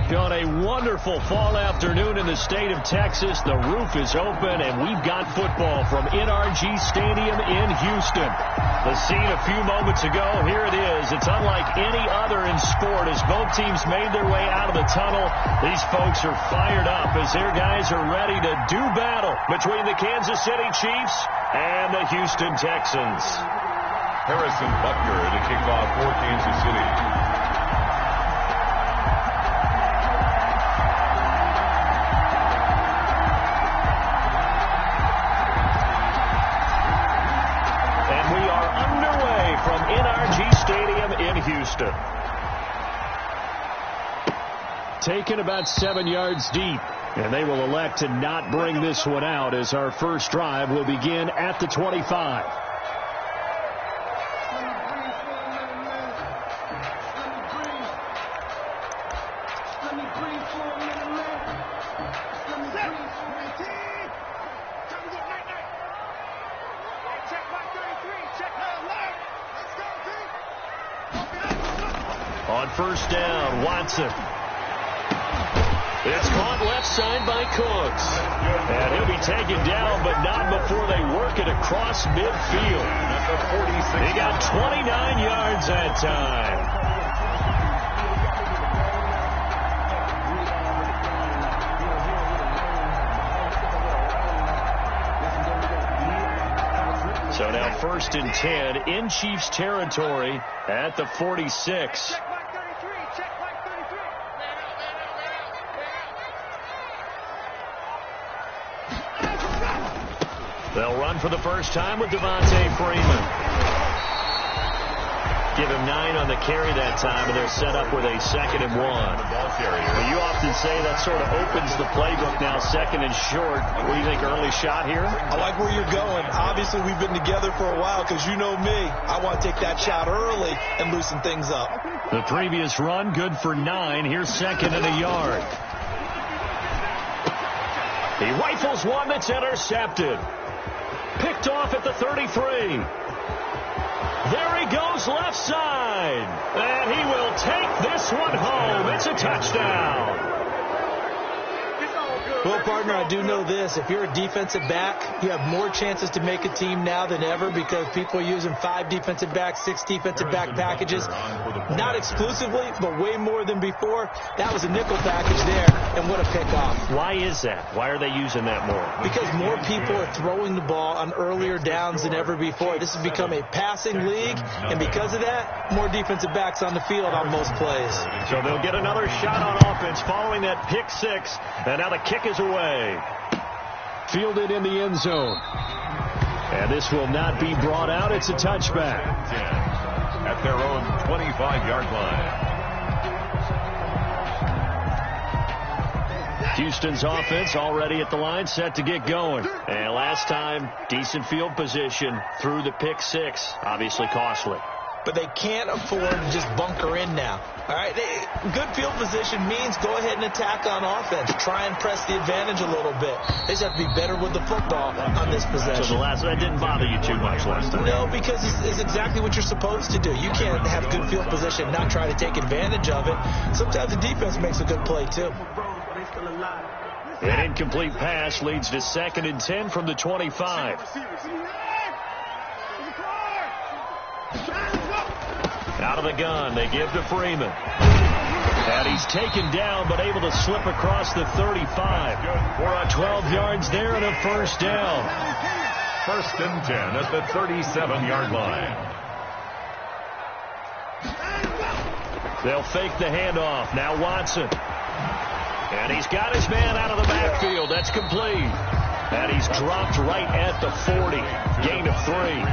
back on a wonderful fall afternoon in the state of Texas. The roof is open, and we've got football from NRG Stadium in Houston. The scene a few moments ago, here it is. It's unlike any other in sport as both teams made their way out of the tunnel. These folks are fired up as their guys are ready to do battle between the Kansas City Chiefs and the Houston Texans. Harrison Butker to kick off for Kansas City. From NRG Stadium in Houston. Taken about 7 yards deep, and they will elect to not bring this one out as our first drive will begin at the 25. On first down, Watson. It's caught left side by Cooks. And he'll be taken down, but not before they work it across midfield. He got 29 yards that time. So now first and 10 in Chiefs territory at the 46. They'll run for the first time with Devontae Freeman. Give him 9 on the carry that time, and they're set up with a 2nd and 1. Well, you often say that sort of opens the playbook now, 2nd and short. What do you think, early shot here? I like where you're going. Obviously, we've been together for a while because you know me. I want to take that shot early and loosen things up. The previous run, good for 9. Here's 2nd and a yard. He rifles one that's intercepted. Picked off at the 33. There he goes left side. And he will take this one home. It's a touchdown. Well, partner, I do know this. If you're a defensive back, you have more chances to make a team now than ever because people are using 5 defensive backs, 6 defensive back packages. Not exclusively, but way more than before. That was a nickel package there, and what a pickoff. Why is that? Why are they using that more? Because more people are throwing the ball on earlier downs than ever before. This has become a passing league, and because of that, more defensive backs on the field on most plays. So they'll get another shot on offense following that pick 6, and now the kick is away. Fielded in the end zone. And this will not be brought out. It's a touchback. At their own 25-yard line. Houston's offense already at the line, set to get going. And last time, decent field position through the pick 6. Obviously costly. But they can't afford to just bunker in now. All right, good field position means go ahead and attack on offense. Try and press the advantage a little bit. They just have to be better with the football on this possession. So that didn't bother you too much last time? No, because it's exactly what you're supposed to do. You can't have good field position and not try to take advantage of it. Sometimes the defense makes a good play, too. An incomplete pass leads to 2nd and 10 from the 25. Out of the gun, they give to Freeman. And he's taken down, but able to slip across the 35. 12 yards there and a first down. 1st and 10 at the 37-yard line. They'll fake the handoff. Now Watson. And he's got his man out of the backfield. That's complete. And he's dropped right at the 40. Gain of 3.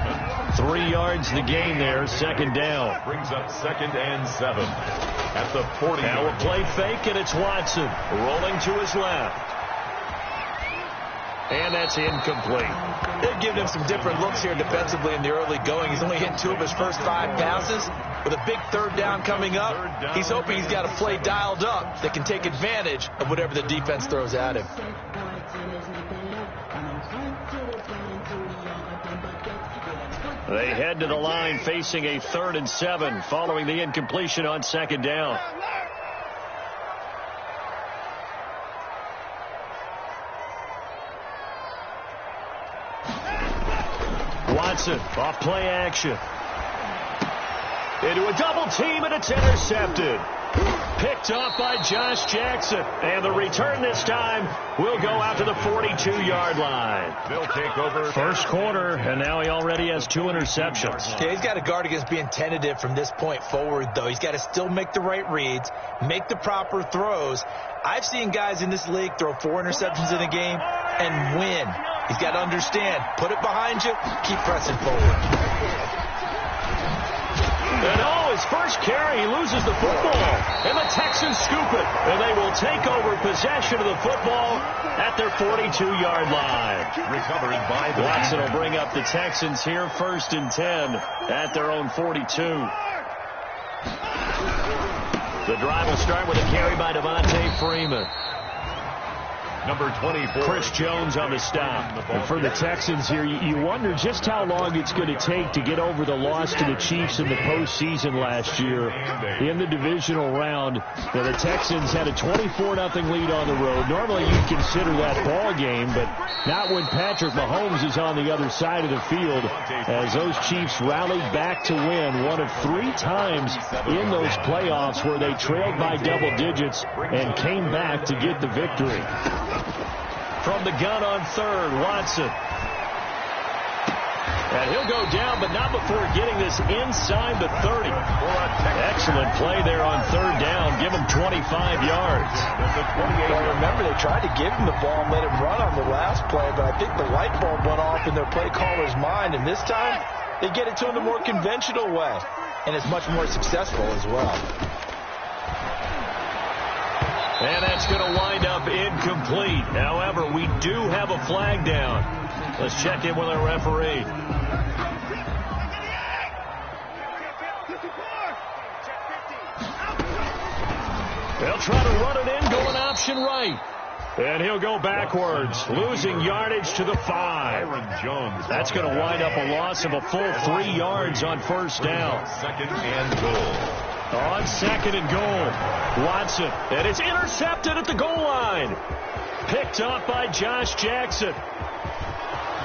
3 yards the gain there, 2nd down. Brings up 2nd and 7 at the 40. Now a play fake, and it's Watson rolling to his left. And that's incomplete. They've given him some different looks here defensively in the early going. He's only hit 2 of his first 5 passes. With a big 3rd down coming up, he's hoping he's got a play dialed up that can take advantage of whatever the defense throws at him. They head to the line facing a 3rd and 7 following the incompletion on 2nd down. Watson off play action. Into a double team, and it's intercepted. Picked off by Josh Jackson. And the return this time will go out to the 42-yard line. They'll take over. First quarter, and now he already has 2 interceptions. Yeah, he's got to guard against being tentative from this point forward, though. He's got to still make the right reads, make the proper throws. I've seen guys in this league throw 4 interceptions in a game and win. He's got to understand, put it behind you, keep pressing forward. And his first carry, he loses the football. And the Texans scoop it. And they will take over possession of the football at their 42-yard line. Recovered by the Watson will bring up the Texans here, 1st and 10 at their own 42. The drive will start with a carry by Devontae Freeman. Number 24. Chris Jones on the stop. And for the Texans here, you wonder just how long it's going to take to get over the loss to the Chiefs in the postseason last year in the divisional round. Now, the Texans had a 24-0 lead on the road. Normally, you'd consider that ball game, but not when Patrick Mahomes is on the other side of the field, as those Chiefs rallied back to win one of 3 times in those playoffs where they trailed by double digits and came back to get the victory. From the gun on 3rd, Watson. And he'll go down, but not before getting this inside the 30. Excellent play there on 3rd down. Give him 25 yards. Well, remember, they tried to give him the ball and let him run on the last play, but I think the light bulb went off in their play caller's mind, and this time they get it to him the more conventional way, and it's much more successful as well. And that's going to wind up incomplete. However, we do have a flag down. Let's check in with our referee. They'll try to run it in, going option right. And he'll go backwards, losing yardage to the 5. That's going to wind up a loss of a full 3 yards on 1st down. 2nd and goal. On 2nd and goal, Watson, and it's intercepted at the goal line. Picked off by Josh Jackson.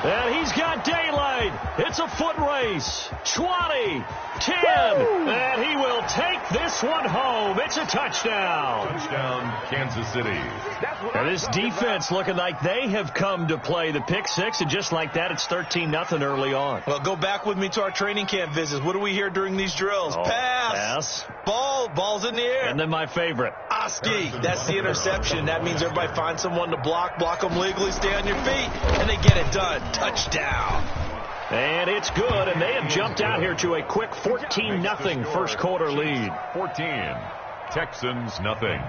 And he's got daylight. It's a foot race. 20, 10, and he will take this one home. It's a touchdown. Touchdown, Kansas City. And this defense looking like they have come to play the pick 6, and just like that, it's 13-0 early on. Well, go back with me to our training camp visits. What do we hear during these drills? Pass. Ball's in the air. And then my favorite. Oski. That's the interception. That means everybody find someone to block them legally, stay on your feet, and they get it done. Touchdown. And it's good, and they have jumped out here to a quick 14-0 first quarter lead. 14, Texans nothing.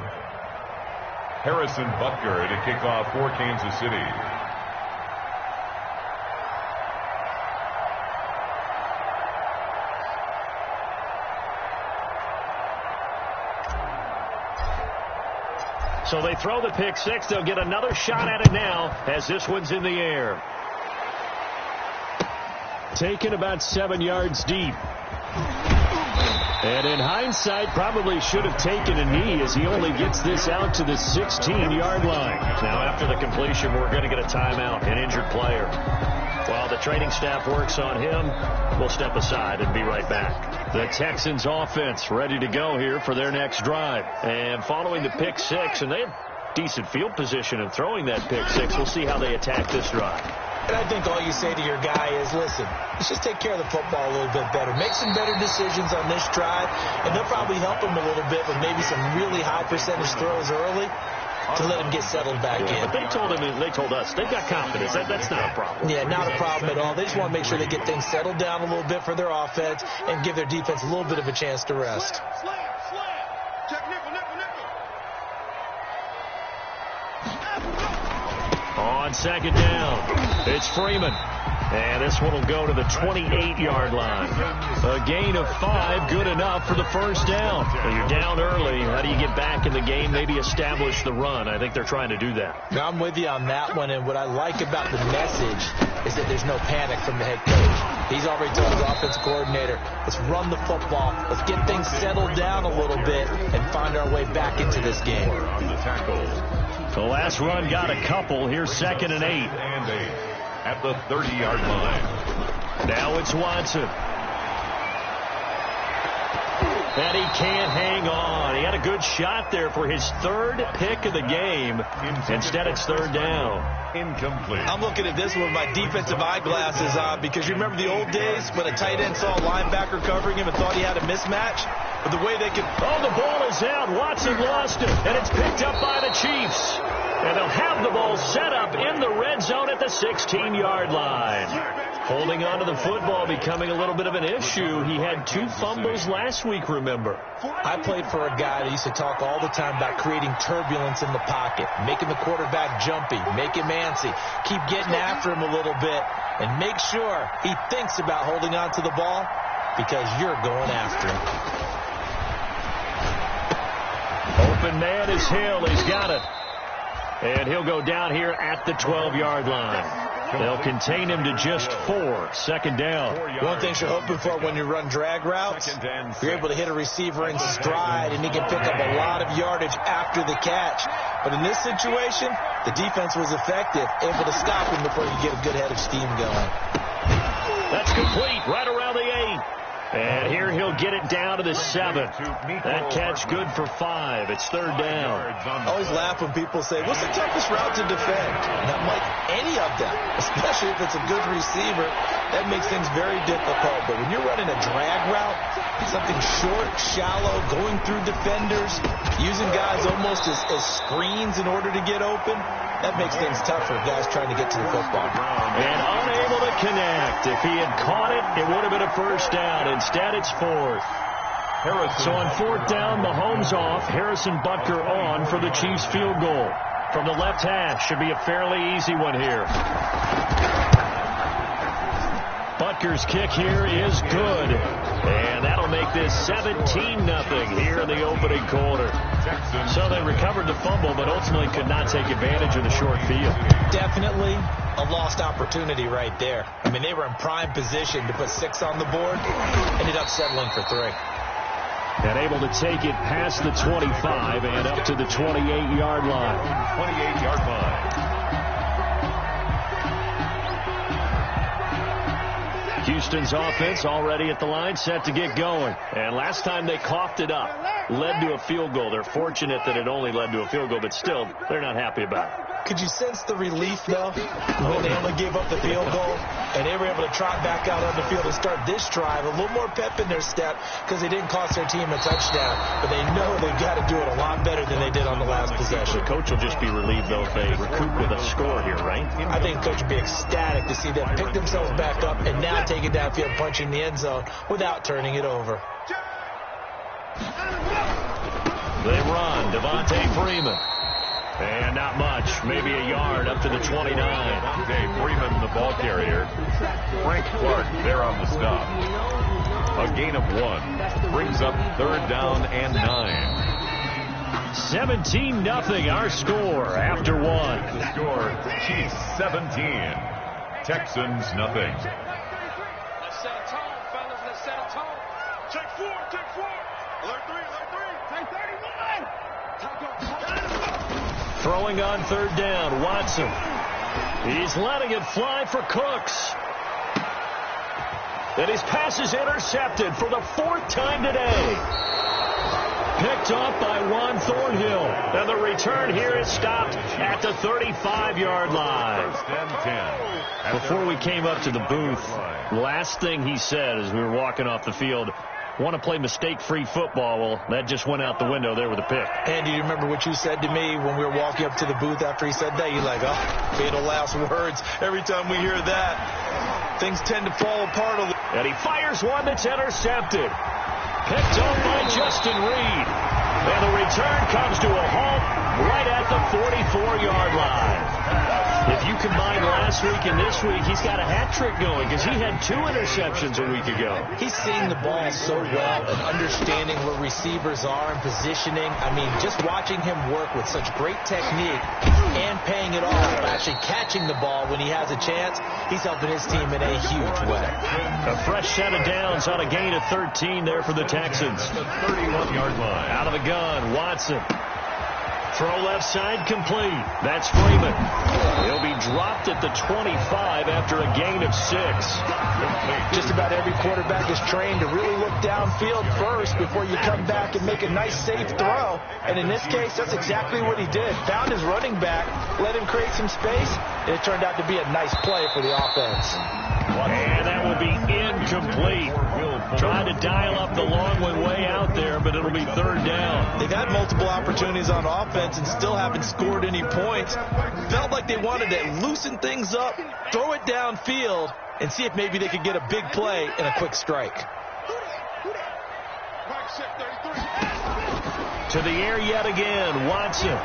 Harrison Butker to kick off for Kansas City. So they throw the pick 6. They'll get another shot at it now as this one's in the air. Taken about 7 yards deep. And in hindsight, probably should have taken a knee as he only gets this out to the 16-yard line. Now, after the completion, we're going to get a timeout, an injured player. While the training staff works on him, we'll step aside and be right back. The Texans offense ready to go here for their next drive. And following the pick 6, and they have decent field position in throwing that pick 6. We'll see how they attack this drive. And I think all you say to your guy is, listen, let's just take care of the football a little bit better. Make some better decisions on this drive, and they'll probably help him a little bit with maybe some really high percentage throws early to let him get settled back in. But they told us they've got confidence. That's not a problem. Yeah, not a problem at all. They just want to make sure they get things settled down a little bit for their offense and give their defense a little bit of a chance to rest. On 2nd down, it's Freeman. And this one will go to the 28-yard line. A gain of 5, good enough for the first down. When you're down early, how do you get back in the game, maybe establish the run? I think they're trying to do that. Now, I'm with you on that one, and what I like about the message is that there's no panic from the head coach. He's already told his offensive coordinator, let's run the football, let's get things settled down a little bit, and find our way back into this game. On the tackle. The last run got a couple. Here's 2nd and 8. At the 30-yard line. Now it's Watson. And he can't hang on. He had a good shot there for his third pick of the game. Instead, it's third down. Incomplete. I'm looking at this with my defensive eyeglasses on because you remember the old days when a tight end saw a linebacker covering him and thought he had a mismatch? But the way they could... Oh, the ball is out. Watson lost it. And it's picked up by the Chiefs. And they'll have the ball set up in the red zone at the 16-yard line. Holding on to the football becoming a little bit of an issue. He had 2 fumbles last week, remember. I played for a guy that used to talk all the time about creating turbulence in the pocket, making the quarterback jumpy, make him antsy, keep getting after him a little bit, and make sure he thinks about holding on to the ball because you're going after him. Open man is Hill. He's got it. And he'll go down here at the 12-yard line. They'll contain him to just 4. Second down. One thing you're hoping for when you run drag routes, you're able to hit a receiver in stride, and he can pick up a lot of yardage after the catch. But in this situation, the defense was effective, able to stop him before you get a good head of steam going. That's complete right around the 8. And here he'll get it down to the 7. That catch good for 5. It's third down. I always laugh when people say, what's the toughest route to defend? And I'm like, any of them, especially if it's a good receiver. That makes things very difficult. But when you're running a drag route, something short, shallow, going through defenders, using guys almost as screens in order to get open, that makes things tough for guys trying to get to the football. And unable to connect. If he had caught it, it would have been a first down. Instead, it's 4th. So on 4th down, Mahomes off. Harrison Butker on for the Chiefs field goal. From the left hash, should be a fairly easy one here. Butker's kick here is good. And that'll make this 17-0 here in the opening quarter. So they recovered the fumble, but ultimately could not take advantage of the short field. Definitely a lost opportunity right there. I mean, they were in prime position to put 6 on the board. Ended up settling for 3. And able to take it past the 25 and up to the 28-yard line. 28-yard line. Houston's offense already at the line, set to get going. And last time they coughed it up, led to a field goal. They're fortunate that it only led to a field goal, but still, they're not happy about it. Could you sense the relief, though, when they only gave up the field goal and they were able to trot back out on the field and start this drive? A little more pep in their step because they didn't cost their team a touchdown, but they know they've got to do it a lot better than they did on the last possession. The coach will just be relieved, though, if they recoup with a score here, right? I think the coach would be ecstatic to see them pick themselves back up and now take it downfield, punching the end zone without turning it over. They run. Devontae Freeman. And not much. Maybe a yard up to the 29. Devontae Freeman, the ball carrier. Frank Clark there on the stop. A gain of 1. Brings up third down and 9. 17-0 our score after 1. The score, Chiefs 17. Texans nothing. Let's set a tone, fellas. Let's set a tone. Check 4, check 4. Alert 3, take 31. Throwing on third down, Watson. He's letting it fly for Cooks. And his pass is intercepted for the 4th time today. Picked up by Juan Thornhill. And the return here is stopped at the 35-yard line. First and 10. Before we came up to the booth, last thing he said as we were walking off the field, want to play mistake-free football. Well, that just went out the window there with a pick. And do you remember what you said to me when we were walking up to the booth after he said that? You're like, oh, fatal last words. Every time we hear that, things tend to fall apart a little. And he fires one that's intercepted. Picked up by Justin Reed. And the return comes to a halt right at the 44-yard line. If you combine last week and this week, he's got a hat trick going because he had 2 interceptions a week ago. He's seeing the ball so well and understanding where receivers are and positioning. I mean, just watching him work with such great technique and paying it off, actually catching the ball when he has a chance, he's helping his team in a huge way. A fresh set of downs on a gain of 13 there for the Texans. The 31-yard line. Out of the gun, Watson. Throw left side complete. That's Freeman. He'll be dropped at the 25 after a gain of 6. Just about every quarterback is trained to really look downfield first before you come back and make a nice, safe throw. And in this case, that's exactly what he did. Found his running back, let him create some space, and it turned out to be a nice play for the offense. And that will be incomplete. Trying to dial up the long one way out there, but it'll be 3rd down. They've had multiple opportunities on offense and still haven't scored any points. Felt like they wanted to loosen things up, throw it downfield, and see if maybe they could get a big play and a quick strike. To the air yet again, Watson.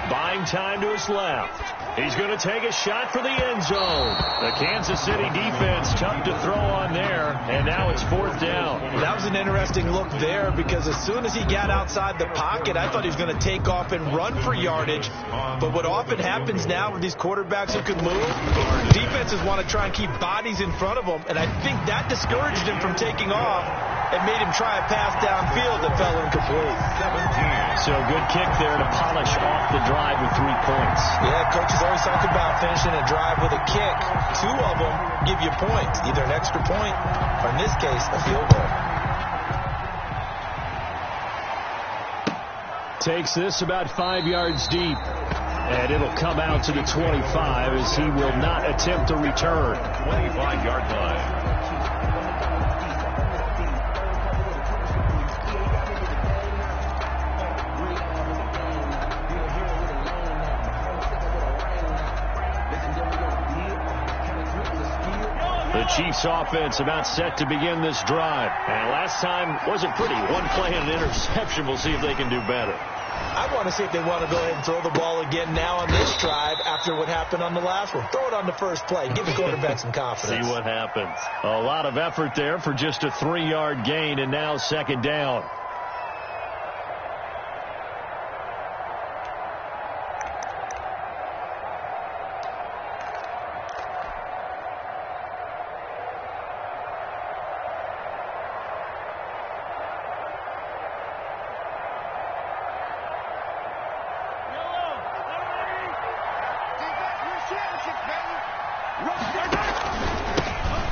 Buying time to his left. He's going to take a shot for the end zone. The Kansas City defense tough to throw on there, and now it's 4th down. That was an interesting look there because as soon as he got outside the pocket, I thought he was going to take off and run for yardage. But what often happens now with these quarterbacks who can move, defenses want to try and keep bodies in front of them, and I think that discouraged him from taking off and made him try a pass downfield that fell incomplete. So good kick there to polish off the drive with 3 points. Yeah, coaches always talk about finishing a drive with a kick. 2 of them give you points, either an extra point or, in this case, a field goal. Takes this about 5 yards deep, and it'll come out to the 25 as he will not attempt to return. 25-yard line. The Chiefs offense about set to begin this drive. And last time wasn't pretty. 1 play and an interception. We'll see if they can do better. I want to see if they want to go ahead and throw the ball again now on this drive after what happened on the last one. Throw it on the first play. Give the quarterback some confidence. See what happens. A lot of effort there for just a 3-yard gain, and now 2nd down.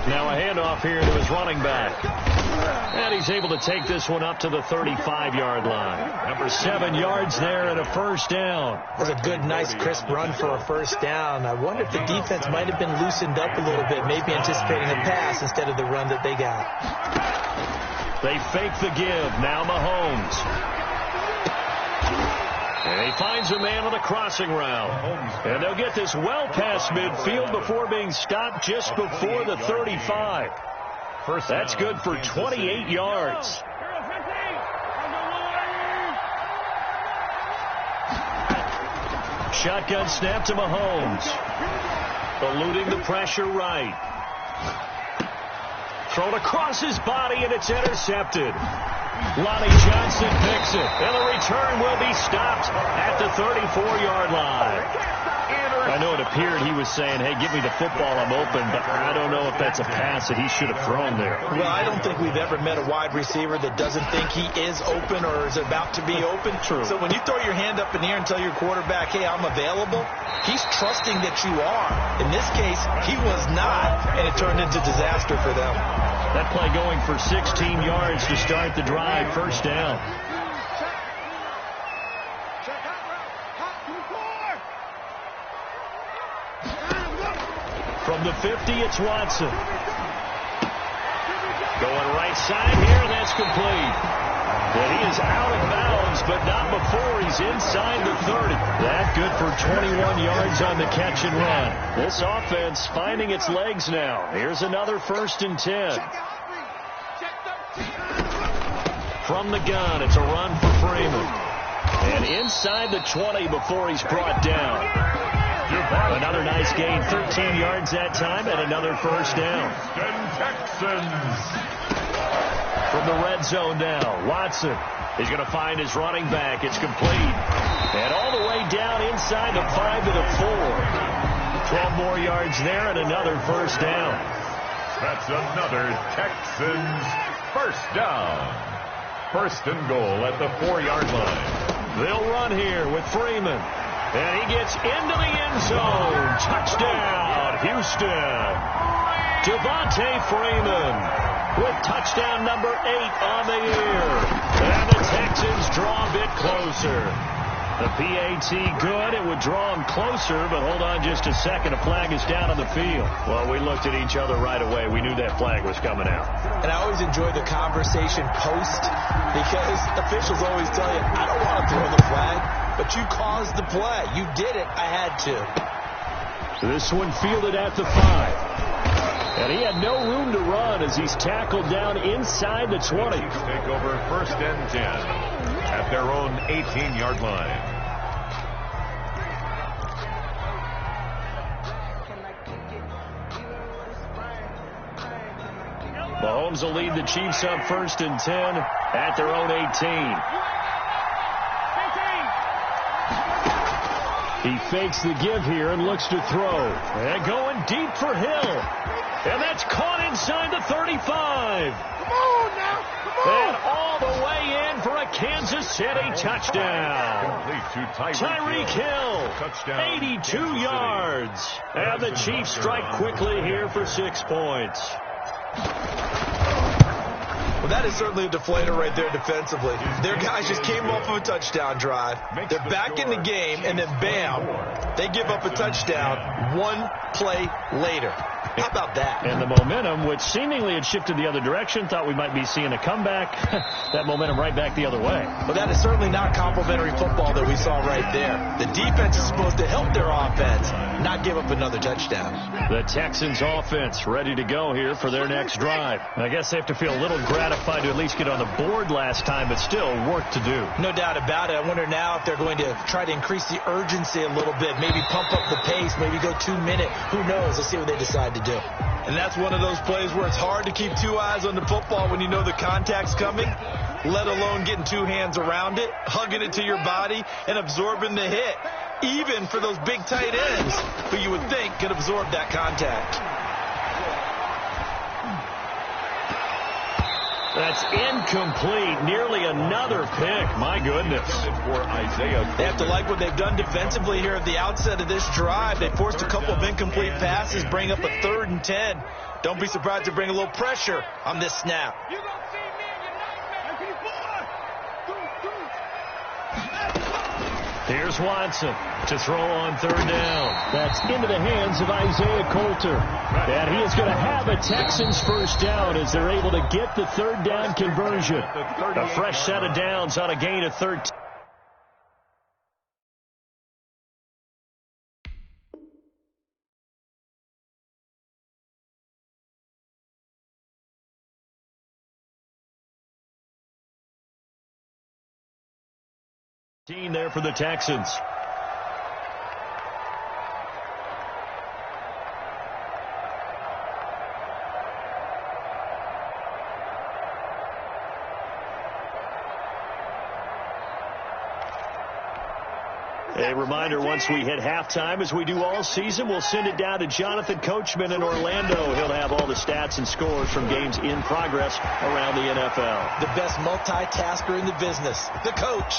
Now a handoff here to his running back. And he's able to take this one up to the 35-yard line. Number 7 yards there and a 1st down. That was a good, nice, crisp run for a 1st down. I wonder if the defense might have been loosened up a little bit, maybe anticipating a pass instead of the run that they got. They fake the give. Now Mahomes. And he finds a man on the crossing route. And they'll get this well past midfield before being stopped just before the 35. That's good for 28 yards. Shotgun snap to Mahomes. Eluding the pressure right. Thrown across his body, and it's intercepted. Lonnie Johnson picks it, and the return will be stopped at the 34-yard line. I know it appeared he was saying, hey, give me the football, I'm open, but I don't know if that's a pass that he should have thrown there. Well, I don't think we've ever met a wide receiver that doesn't think he is open or is about to be open. True. So when you throw your hand up in the air and tell your quarterback, hey, I'm available, he's trusting that you are. In this case, he was not, and it turned into disaster for them. That play going for 16 yards to start the drive, 1st down. From the 50, it's Watson. Going right side here, and that's complete. But he is out of bounds, but not before he's inside the 30. That good for 21 yards on the catch and run. This offense finding its legs now. Here's another 1st and 10. From the gun, it's a run for Freeman. And inside the 20 before he's brought down. Another nice gain, 13 yards that time, and another 1st down. Texans. From the red zone now, Watson is going to find his running back. It's complete. And all the way down inside the 5 to the 4. 12 more yards there and another 1st down. That's another Texans 1st down. 1st and goal at the 4-yard line. They'll run here with Freeman. And he gets into the end zone. Touchdown, Houston. Devontae Freeman with touchdown number 8 on the year. And the Texans draw a bit closer. The PAT good. It would draw them closer, but hold on just a second. A flag is down on the field. Well, we looked at each other right away. We knew that flag was coming out. And I always enjoy the conversation post because officials always tell you, I don't want to throw the flag, but you caused the play. You did it. I had to. This one fielded at the 5. And he had no room to run as he's tackled down inside the 20. Take over 1st and 10 at their own 18-yard line. Mahomes will lead the Chiefs up 1st and 10 at their own 18. He fakes the give here and looks to throw. And going deep for Hill. And that's caught inside the 35. Come on now. Come on. And all the way in for a Kansas City touchdown. Complete to Tyreek Hill. Touchdown. 82 yards. And the Chiefs strike quickly here for 6 points. Well, that is certainly a deflator right there defensively. Their guys just came off of a touchdown drive. They're back in the game, and then bam, they give up a touchdown 1 play later. How about that? And the momentum, which seemingly had shifted the other direction, thought we might be seeing a comeback. That momentum right back the other way. Well, that is certainly not complimentary football that we saw right there. The defense is supposed to help their offense, not give up another touchdown. The Texans offense ready to go here for their next drive. I guess they have to feel a little gratified to at least get on the board last time, but still work to do. No doubt about it. I wonder now if they're going to try to increase the urgency a little bit, maybe pump up the pace, maybe go 2 minute. Who knows? Let's see what they decide to do. And that's one of those plays where it's hard to keep 2 eyes on the football when you know the contact's coming, let alone getting 2 hands around it, hugging it to your body, and absorbing the hit, even for those big tight ends who you would think could absorb that contact. That's incomplete. Nearly another pick. My goodness. They have to like what they've done defensively here at the outset of this drive. They forced a couple of incomplete passes, bring up a 3rd and 10. Don't be surprised to bring a little pressure on this snap. Here's Watson to throw on 3rd down. That's into the hands of Isaiah Coulter. And he is going to have a Texans first down as they're able to get the 3rd down conversion. A fresh set of downs on a gain of 13. There for the Texans. A reminder, once we hit halftime, as we do all season, we'll send it down to Jonathan Coachman in Orlando. He'll have all the stats and scores from games in progress around the NFL. The best multitasker in the business, the coach.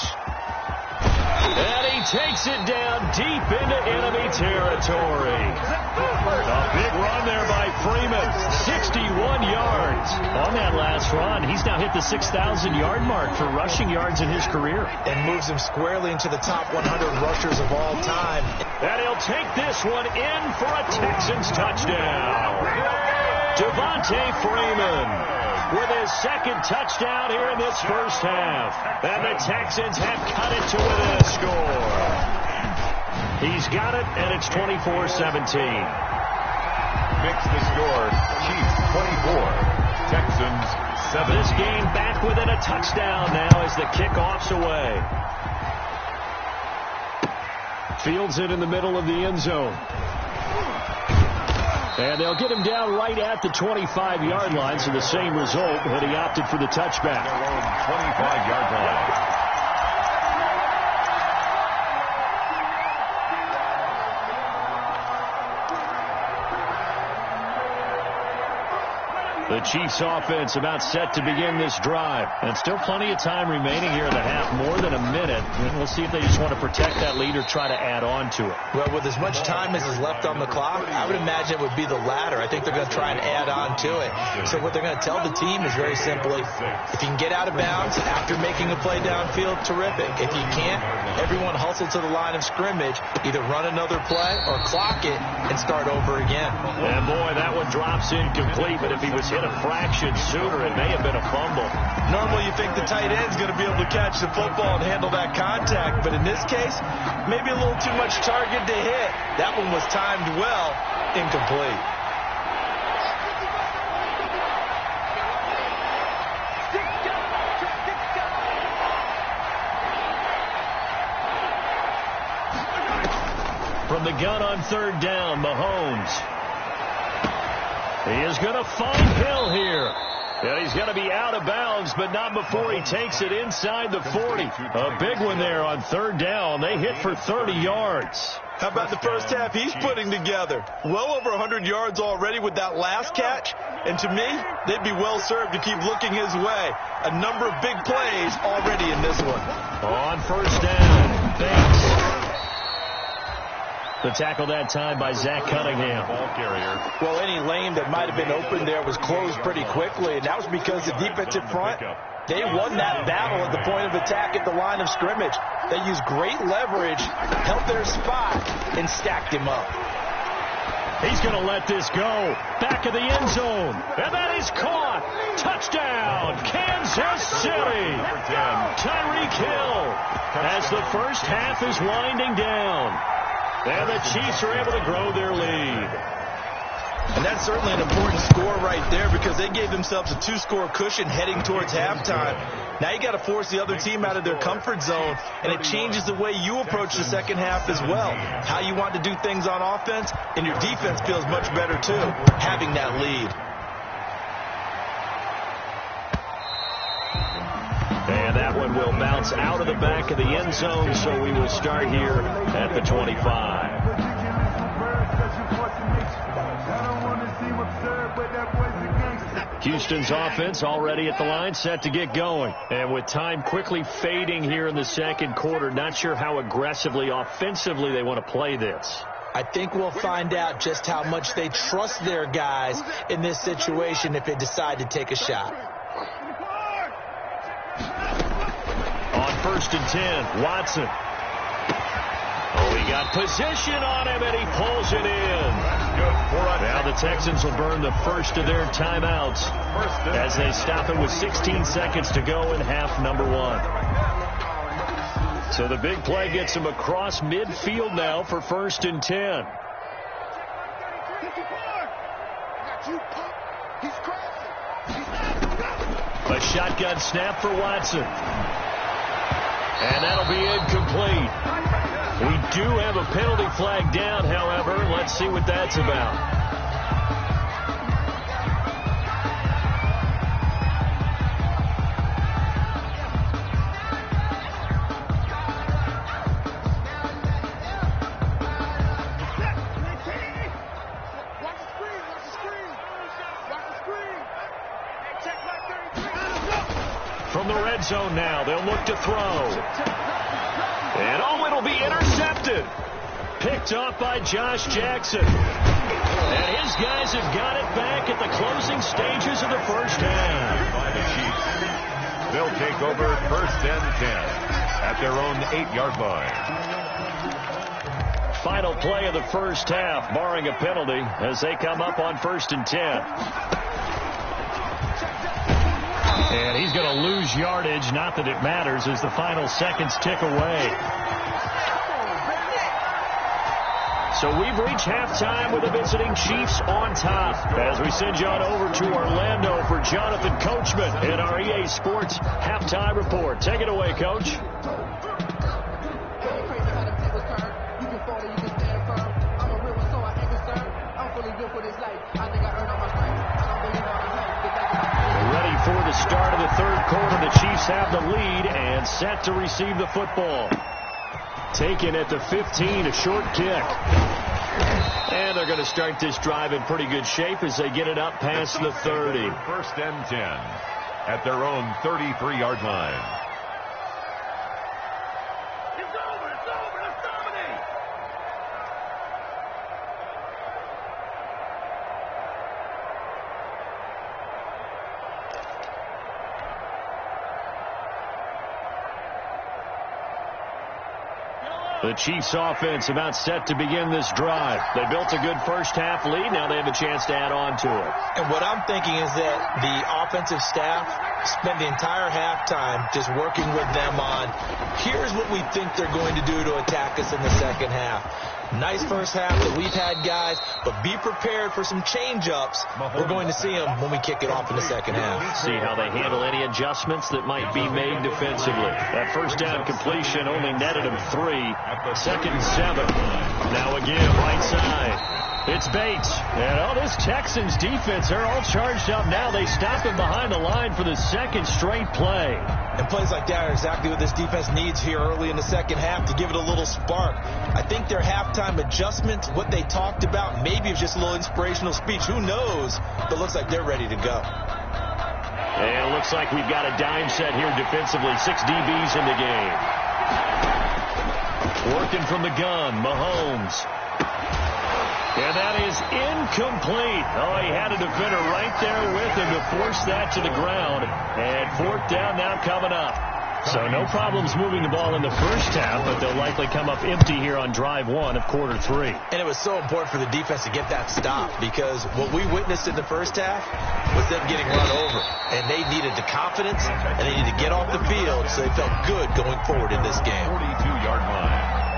And he takes it down deep into enemy territory. A big run there by Freeman. 61 yards on that last run. He's now hit the 6,000-yard mark for rushing yards in his career. And moves him squarely into the top 100 rushers of all time. And he'll take this one in for a Texans touchdown. Devontae Freeman with his 2nd touchdown here in this first half. And the Texans have cut it to within a score. He's got it, and it's 24-17. Mix the score. Chiefs 24, Texans 7. This game back within a touchdown now as the kickoff's away. Fields it in the middle of the end zone. And they'll get him down right at the 25-yard line, so the same result, but he opted for the touchback. 25-yard line. The Chiefs offense about set to begin this drive. And still plenty of time remaining here in the half, more than a minute. And we'll see if they just want to protect that lead or try to add on to it. Well, with as much time as is left on the clock, I would imagine it would be the latter. I think they're going to try and add on to it. So what they're going to tell the team is very simply, if you can get out of bounds after making a play downfield, terrific. If you can't, everyone hustle to the line of scrimmage, either run another play or clock it and start over again. And boy, that one drops incomplete, but if he was hit a fraction sooner, it may have been a fumble. Normally you think the tight end's going to be able to catch the football and handle that contact, but in this case, maybe a little too much target to hit. That one was timed well, incomplete. From the gun on third down, Mahomes. He is going to find Hill here. And he's going to be out of bounds, but not before he takes it inside the 40. A big one there on third down. They hit for 30 yards. How about the first half he's putting together? Well over 100 yards already with that last catch. And to me, they'd be well served to keep looking his way. A number of big plays already in this one. On first down, Banks. The tackle that time by Zach Cunningham. Ball carrier. Well, any lane that might have been open there was closed pretty quickly, and that was because the defensive front, they won that battle at the point of attack at the line of scrimmage. They used great leverage, held their spot, and stacked him up. He's going to let this go. Back of the end zone. And that is caught. Touchdown, Kansas City. Tyreek Hill as the first half is winding down. And the Chiefs are able to grow their lead. And that's certainly an important score right there because they gave themselves a 2-score cushion heading towards halftime. Now you got to force the other team out of their comfort zone, and it changes the way you approach the second half as well. How you want to do things on offense, and your defense feels much better too, having that lead. And that one will bounce out of the back of the end zone, so we will start here at the 25. Houston's offense already at the line, set to get going. And with time quickly fading here in the second quarter, not sure how aggressively, offensively they want to play this. I think we'll find out just how much they trust their guys in this situation if they decide to take a shot. On first and 10, Watson. Oh, he got position on him, and he pulls it in. Now the Texans will burn the first of their timeouts as they stop it with 16 seconds to go in half number one. So the big play gets him across midfield now for first and 10. A shotgun snap for Watson. And that'll be incomplete. We do have a penalty flag down, however. Let's see what that's about. From the red zone now, they'll look to throw. And oh, it'll be intercepted. Picked off by Josh Jackson. And his guys have got it back at the closing stages of the first half. By the Chiefs. They'll take over first and 10 at their own 8-yard line. Final play of the first half, barring a penalty, as they come up on first and 10. And he's going to lose yardage, not that it matters, as the final seconds tick away. So we've reached halftime with the visiting Chiefs on top. As we send you on over to Orlando for Jonathan Coachman in our EA Sports Halftime Report. Take it away, Coach. For the start of the third quarter, the Chiefs have the lead and set to receive the football. Taken at the 15, a short kick. And they're going to start this drive in pretty good shape as they get it up past the 30. First and 10 at their own 33-yard line. The Chiefs offense about set to begin this drive. They built a good first half lead. Now they have a chance to add on to it. And what I'm thinking is that the offensive staff spent the entire halftime just working with them on, here's what we think they're going to do to attack us in the second half. Nice first half that we've had, guys, but be prepared for some change-ups. We're going to see them when we kick it off in the second half. See how they handle any adjustments that might be made defensively. That first down completion only netted them 3. Second and 7. Now again, right side. It's Bates. And this Texans defense, they're all charged up now. They stop him behind the line for the second straight play. And plays like that are exactly what this defense needs here early in the second half to give it a little spark. I think their halftime adjustments, what they talked about, maybe it's just a little inspirational speech. Who knows? But it looks like they're ready to go. And it looks like we've got a dime set here defensively. 6 DBs in the game. Working from the gun, Mahomes. And that is incomplete. Oh, he had a defender right there with him to force that to the ground. And fourth down now coming up. So no problems moving the ball in the first half, but they'll likely come up empty here on drive 1 of quarter 3. And it was so important for the defense to get that stop because what we witnessed in the first half was them getting run over. And they needed the confidence, and they needed to get off the field so they felt good going forward in this game. 42-yard line.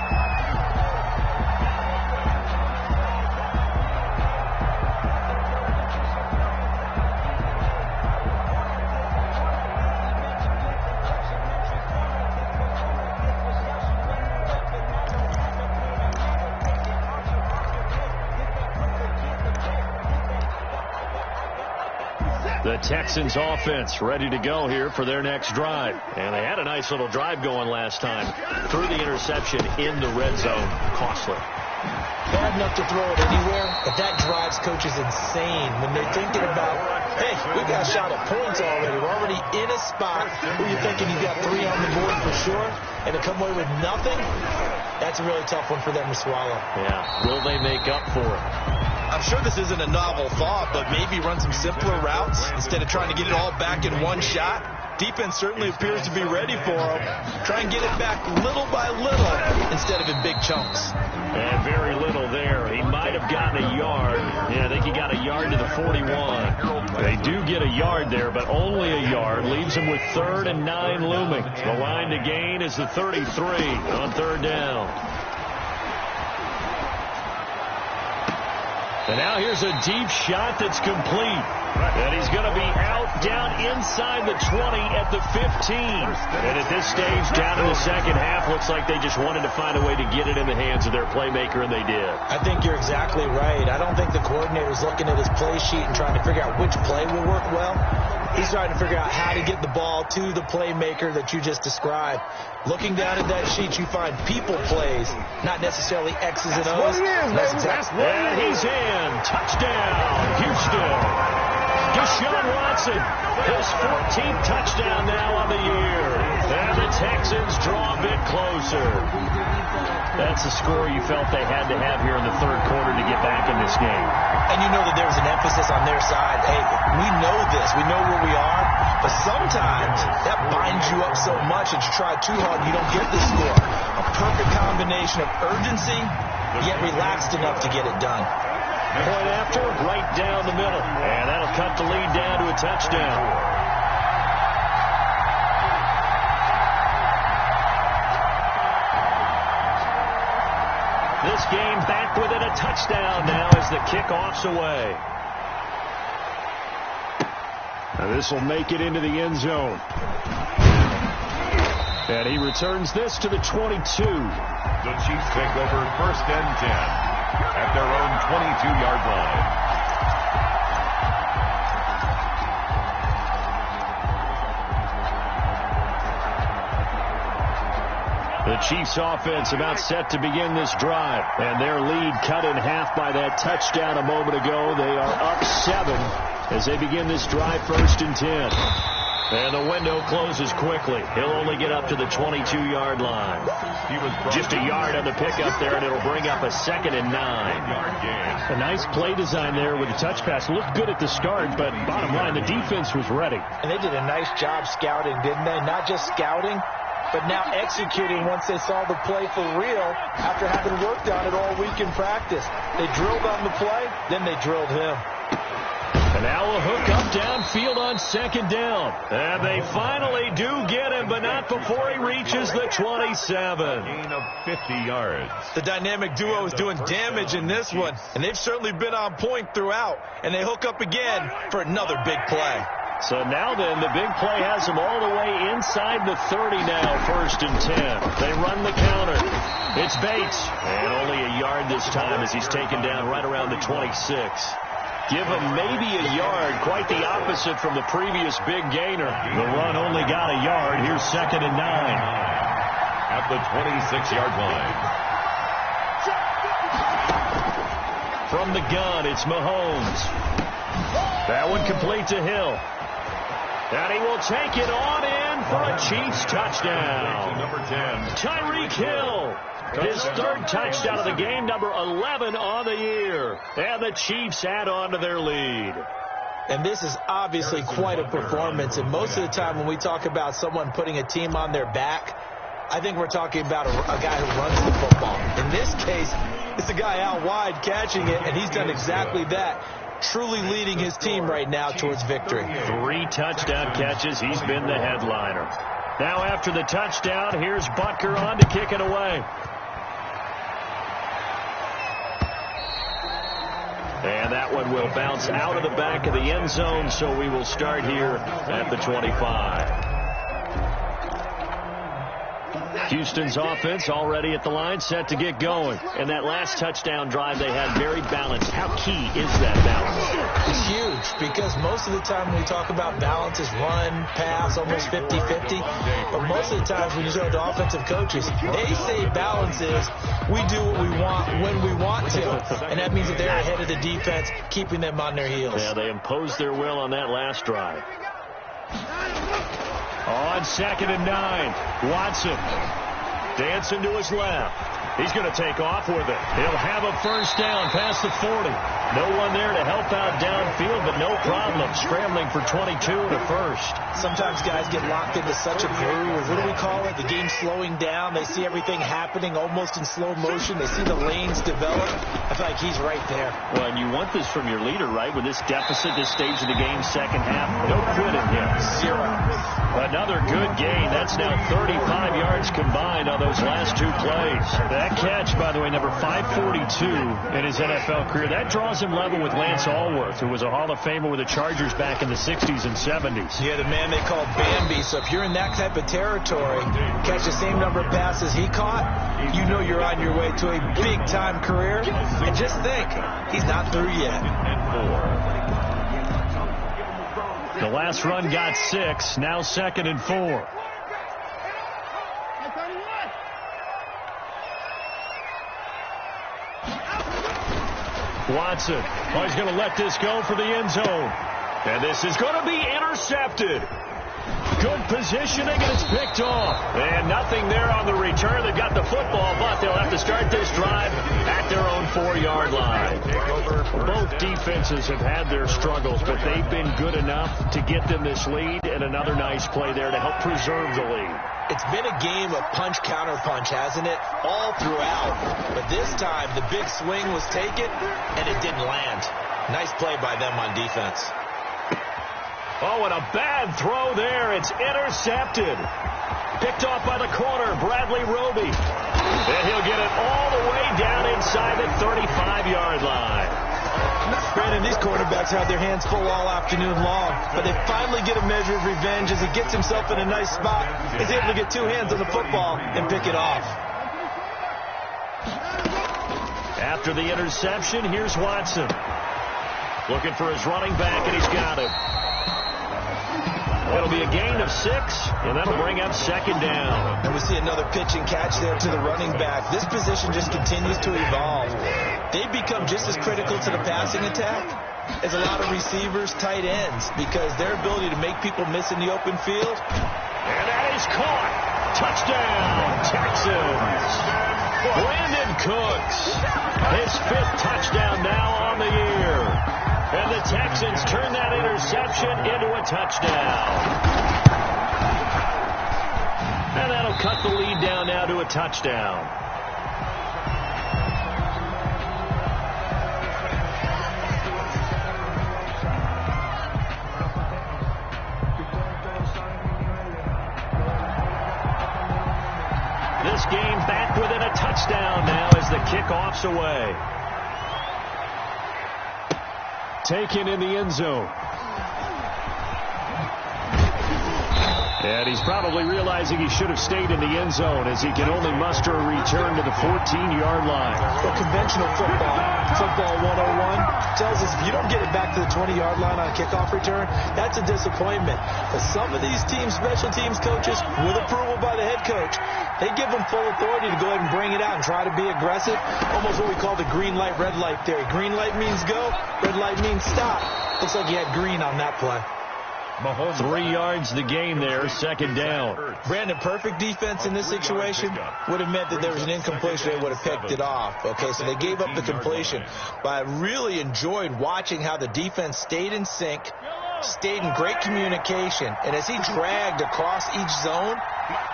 The Texans offense ready to go here for their next drive. And they had a nice little drive going last time. Threw the interception in the red zone. Costly. Bad enough to throw it anywhere, but that drives coaches insane when they're thinking about, hey, we got a shot at points already. We're already in a spot where you're thinking you got 3 on the board for sure, and to come away with nothing, that's a really tough one for them to swallow. Yeah, will they make up for it? I'm sure this isn't a novel thought, but maybe run some simpler routes instead of trying to get it all back in one shot. Defense certainly appears to be ready for them. Try and get it back little by little instead of in big chunks. And very little there. He might have gotten a yard. Yeah, I think he got a yard to the 41. They do get a yard there, but only a yard. Leaves them with 3rd and 9 looming. The line to gain is the 33 on 3rd down. And now here's a deep shot that's complete. And he's going to be out down inside the 20 at the 15. And at this stage, down in the second half, looks like they just wanted to find a way to get it in the hands of their playmaker, and they did. I think you're exactly right. I don't think the coordinator's looking at his play sheet and trying to figure out which play will work well. He's trying to figure out how to get the ball to the playmaker that you just described. Looking down at that sheet, you find people plays, not necessarily X's and O's. That's exactly. And he's in. Touchdown, Houston. Deshaun Watson, his 14th touchdown now on the year. And the Texans draw a bit closer. That's a score you felt they had to have here in the third quarter to get back in this game. And you know that there was an emphasis on their side. Hey, we know this. We know where we are. But sometimes that binds you up so much that you try too hard and you don't get the score. A perfect combination of urgency, yet relaxed enough to get it done. Point after, right down the middle. And that'll cut the lead down to a touchdown. This game back within a touchdown now as the kickoff's away. Now this will make it into the end zone. And he returns this to the 22. The Chiefs take over 1st and 10. At their own 22-yard line. The The Chiefs offense about set to begin this drive. And their lead cut in half by that touchdown a moment ago. They are up 7 as they begin this drive, 1st and 10. And the window closes quickly. He'll only get up to the 22-yard line. Just a yard on the pickup there, and it'll bring up a 2nd and 9. A nice play design there with the touch pass. Looked good at the start, but bottom line, the defense was ready. And they did a nice job scouting, didn't they? Not just scouting, but now executing once they saw the play for real after having worked on it all week in practice. They drilled on the play, then they drilled him. And now a hook up downfield on 2nd down. And they finally do get him, but not before he reaches the 27. Gain of 50 yards. The dynamic duo is doing damage in this one, and they've certainly been on point throughout. And they hook up again for another big play. So now then, the big play has them all the way inside the 30 now, 1st and 10. They run the counter. It's Bates. And only a yard this time as he's taken down right around the 26. Give him maybe a yard, quite the opposite from the previous big gainer. The run only got a yard. Here's 2nd and 9. At the 26-yard line. From the gun, it's Mahomes. That one complete to Hill. And he will take it on in for a Chiefs touchdown. Number 10. Tyreek Hill. His 3rd touchdown of the game, number 11 on the year. And the Chiefs add on to their lead. And this is obviously quite a performance. And most of the time when we talk about someone putting a team on their back, I think we're talking about a guy who runs the football. In this case, it's a guy out wide catching it, and he's done exactly that. Truly leading his team right now towards victory. 3 touchdown catches. He's been the headliner. Now after the touchdown, here's Butker on to kick it away. And that one will bounce out of the back of the end zone, so we will start here at the 25. Houston's offense already at the line, set to get going. And that last touchdown drive they had very balanced. How key is that balance? It's huge, because most of the time when we talk about balance is run, pass, almost 50-50. But most of the times when you talk to offensive coaches, they say balance is we do what we want when we want to. And that means that they're ahead of the defense, keeping them on their heels. Yeah, they imposed their will on that last drive. On 2nd and 9, Watson dancing to his left. He's going to take off with it. He'll have a 1st down past the 40. No one there to help out downfield, but no problem. Scrambling for 22 and a 1st. Sometimes guys get locked into such a groove. What do we call it? The game's slowing down. They see everything happening almost in slow motion. They see the lanes develop. I feel like he's right there. Well, and you want this from your leader, right? With this deficit, this stage of the game, 2nd half, no quitting him. 0. Another good gain. That's now 35 yards combined on those last 2 plays. That catch, by the way, number 542 in his NFL career. That draws him level with Lance Allworth, who was a Hall of Famer with the Chargers back in the 60s and 70s. Yeah, the man they call Bambi. So if you're in that type of territory, catch the same number of passes he caught, you know you're on your way to a big-time career. And just think, he's not through yet. The last run got 6. Now 2nd and 4. Watson. Oh, he's going to let this go for the end zone. And this is going to be intercepted. Good positioning, and it's picked off. And nothing there on the return. They've got the football, but they'll have to start this drive at their own 4-yard line. Both defenses have had their struggles, but they've been good enough to get them this lead, and another nice play there to help preserve the lead. It's been a game of punch-counter-punch, hasn't it? All throughout. But this time, the big swing was taken, and it didn't land. Nice play by them on defense. Oh, and a bad throw there. It's intercepted. Picked off by the corner, Bradley Roby. And he'll get it all the way down inside the 35-yard line. Brandon, these quarterbacks have their hands full all afternoon long, but they finally get a measure of revenge as he gets himself in a nice spot. He's able to get 2 hands on the football and pick it off. After the interception, here's Watson. Looking for his running back, and he's got him. It'll be a gain of 6, and that'll bring up second down. And we see another pitch and catch there to the running back. This position just continues to evolve. They've become just as critical to the passing attack as a lot of receivers, tight ends, because their ability to make people miss in the open field. And that is caught. Touchdown, Texans. Brandon Cooks, his 5th touchdown now on the year. And the Texans turn that interception into a touchdown. And that'll cut the lead down now to a touchdown. This game back within a touchdown now as the kickoff's away. Taken in the end zone. And he's probably realizing he should have stayed in the end zone as he can only muster a return to the 14-yard line. Well, conventional football 101 tells us if you don't get it back to the 20-yard line on a kickoff return, that's a disappointment. But some of these teams, special teams coaches, with approval by the head coach, they give them full authority to go ahead and bring it out and try to be aggressive. Almost what we call the green light, red light theory. Green light means go, red light means stop. Looks like he had green on that play. 3 yards the gain there, second down. Brandon, perfect defense in this situation would have meant that there was an incompletion. They would have picked it off. Okay, so they gave up the completion. But I really enjoyed watching how the defense stayed in sync, stayed in great communication. And as he dragged across each zone,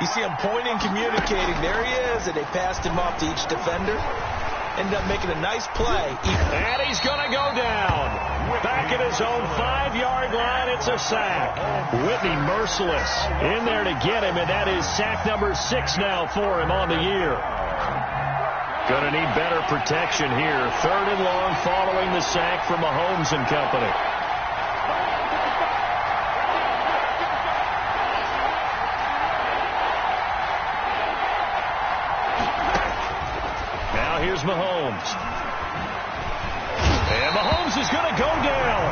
you see him pointing, communicating. There he is, and they passed him off to each defender. Ended up making a nice play. And he's going to go down. Back at his own 5-yard line, it's a sack. Whitney merciless in there to get him, and that is sack number 6 now for him on the year. Going to need better protection here. 3rd and long following the sack from Mahomes and company. Here's Mahomes. And Mahomes is going to go down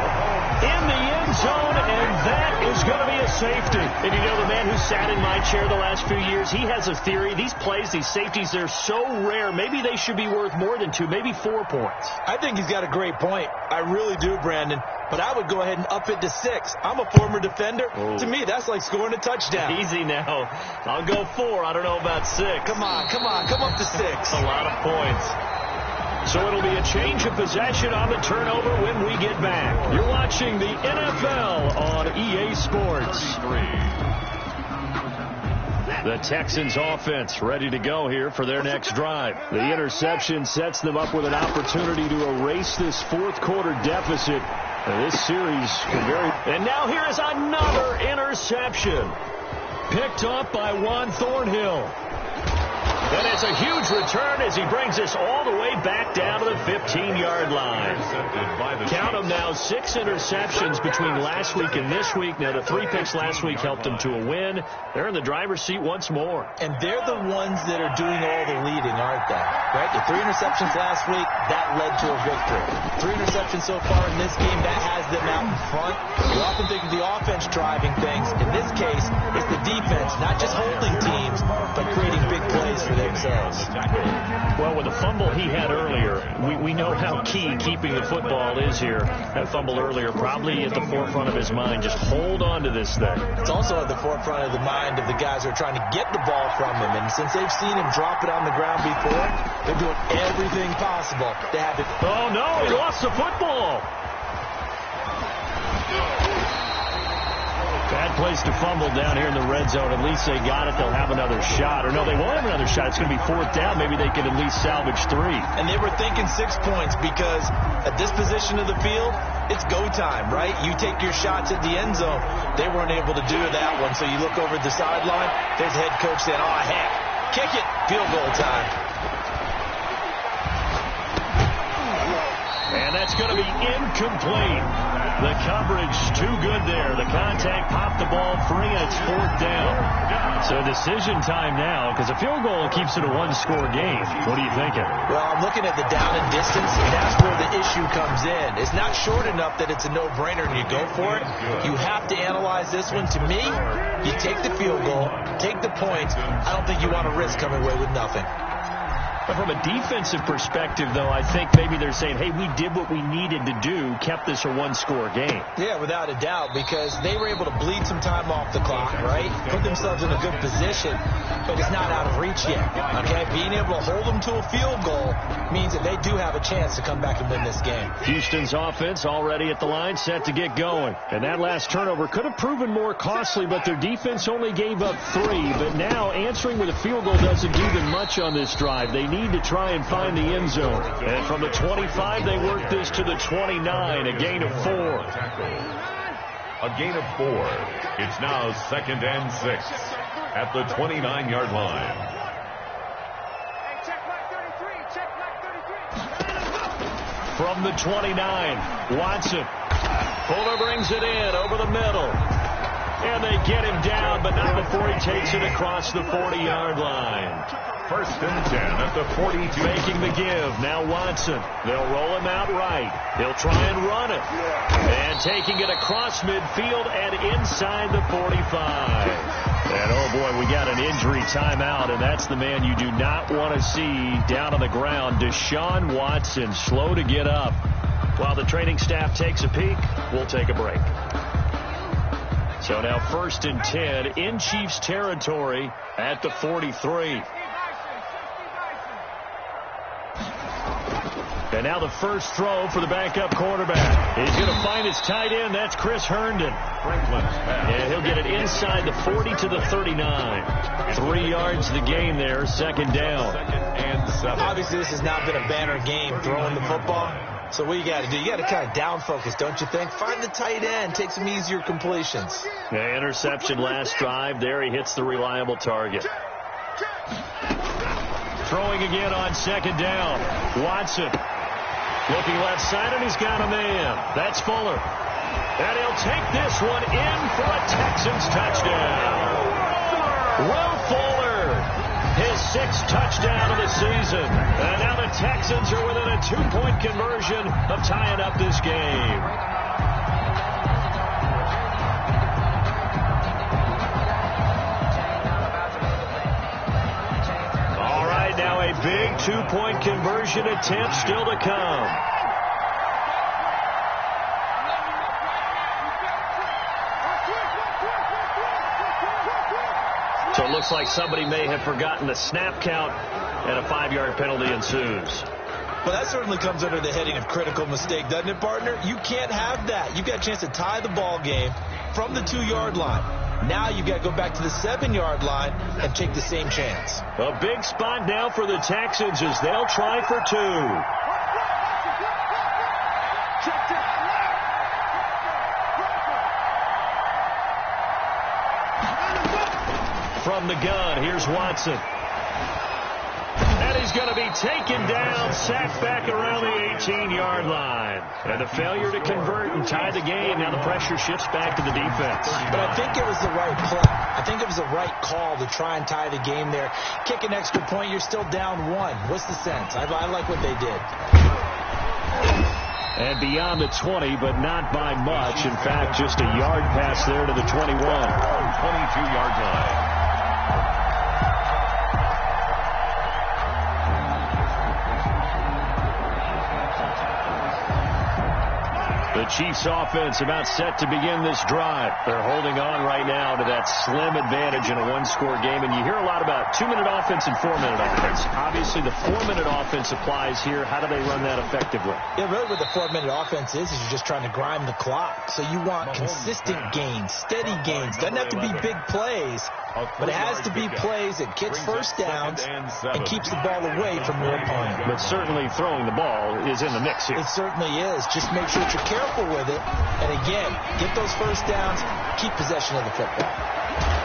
in the end zone, and that is going to be a safety. And you know, the man who sat in my chair the last few years, he has a theory. These plays, these safeties, they're so rare. Maybe they should be worth more than 2, maybe 4 points. I think he's got a great point. I really do, Brandon. But I would go ahead and up it to 6. I'm a former defender. Oh. To me, that's like scoring a touchdown. Easy now. I'll go 4. I don't know about 6. Come on. Come up to 6. A lot of points. So it'll be a change of possession on the turnover when we get back. You're watching the NFL on EA Sports. The Texans offense ready to go here for their next drive. The interception sets them up with an opportunity to erase this 4th quarter deficit. This series can vary. And now here is another interception. Picked up by Juan Thornhill. And it's a huge return as he brings us all the way back down to the 15-yard line. Count them now, 6 interceptions between last week and this week. Now, the 3 picks last week helped them to a win. They're in the driver's seat once more. And they're the ones that are doing all the leading, aren't they? Right? The 3 interceptions last week, that led to a victory. 3 interceptions so far in this game, that has them out in front. You often think of the offense driving things. In this case, it's the defense, not just holding teams, but creating big plays for themselves. Well, with the fumble he had earlier, we know how key keeping the football is here. That fumble earlier probably at the forefront of his mind. Just hold on to this thing. It's also at the forefront of the mind of the guys who are trying to get the ball from him. And since they've seen him drop it on the ground before, they're doing everything possible to have it. Oh, no, he lost the football. Bad place to fumble down here in the red zone. At least they got it. They'll have another shot. Or no, they won't have another shot. It's going to be 4th down. Maybe they can at least salvage 3. And they were thinking 6 points because at this position of the field, it's go time, right? You take your shots at the end zone. They weren't able to do that one. So you look over at the sideline. There's the head coach saying, oh, heck, kick it. Field goal time. And that's going to be incomplete. The coverage too good there. The contact popped the ball free, and it's 4th down. So decision time now, because a field goal keeps it a one-score game. What are you thinking? Well, I'm looking at the down and distance, and that's where the issue comes in. It's not short enough that it's a no-brainer and you go for it. You have to analyze this one. To me, you take the field goal, take the points. I don't think you want to risk coming away with nothing. But from a defensive perspective, though, I think maybe they're saying, hey, we did what we needed to do, kept this a one-score game. Yeah, without a doubt, because they were able to bleed some time off the clock, right? Put themselves in a good position, but it's not out of reach yet, okay? Being able to hold them to a field goal means that they do have a chance to come back and win this game. Houston's offense already at the line, set to get going. And that last turnover could have proven more costly, but their defense only gave up 3. But now answering with a field goal doesn't do them much on this drive. They need to try and find the end zone. And from the 25, they work this to the 29, a gain of 4. A gain of 4. It's now 2nd and 6 at the 29-yard line. From the 29, Watson. Fuller brings it in over the middle. And they get him down, but not before he takes it across the 40-yard line. 1st and 10 at the 42. Making the give. Now Watson. They'll roll him out right. He'll try and run it. And taking it across midfield and inside the 45. And, oh, boy, we got an injury timeout, and that's the man you do not want to see down on the ground. Deshaun Watson, slow to get up. While the training staff takes a peek, we'll take a break. So now 1st and 10 in Chiefs territory at the 43. And now the first throw for the backup quarterback. He's going to find his tight end. That's Chris Herndon. And he'll get it inside the 40 to the 39. 3 yards the gain there, 2nd down. 2nd and 7. Obviously, this has not been a banner game throwing the football. So what you got to do, you got to kind of down focus, don't you think? Find the tight end, take some easier completions. Yeah, interception last drive. There he hits the reliable target. Throwing again on 2nd down. Watson. Looking left side, and he's got a man. That's Fuller. And he'll take this one in for a Texans touchdown. Will Fuller, his 6th touchdown of the season. And now the Texans are within a 2-point conversion of tying up this game. Now a big 2-point conversion attempt still to come. So it looks like somebody may have forgotten the snap count, and a 5-yard penalty ensues. Well, that certainly comes under the heading of critical mistake, doesn't it, partner? You can't have that. You've got a chance to tie the ball game from the 2-yard line. Now you've got to go back to the 7-yard line and take the same chance. A big spot now for the Texans as they'll try for 2. From the gun, here's Watson. And he's going to be taken down, sacked back around the 18-yard line. And the failure to convert and tie the game. Now the pressure shifts back to the defense. But I think it was the right play. I think it was the right call to try and tie the game there. Kick an extra point, you're still down 1. What's the sense? I like what they did. And beyond the 20, but not by much. In fact, just a yard pass there to the 21. 22-yard line. The Chiefs offense about set to begin this drive. They're holding on right now to that slim advantage in a one-score game. And you hear a lot about 2-minute offense and 4-minute offense. Obviously, the 4-minute offense applies here. How do they run that effectively? Yeah, really what the 4-minute offense is you're just trying to grind the clock. So you want consistent gains, steady gains. Doesn't have to be big plays, but it has to be plays that gets first downs and keeps the ball away from your opponent. But certainly throwing the ball is in the mix here. It certainly is. Just make sure that you're careful with it. And again, get those first downs, keep possession of the football.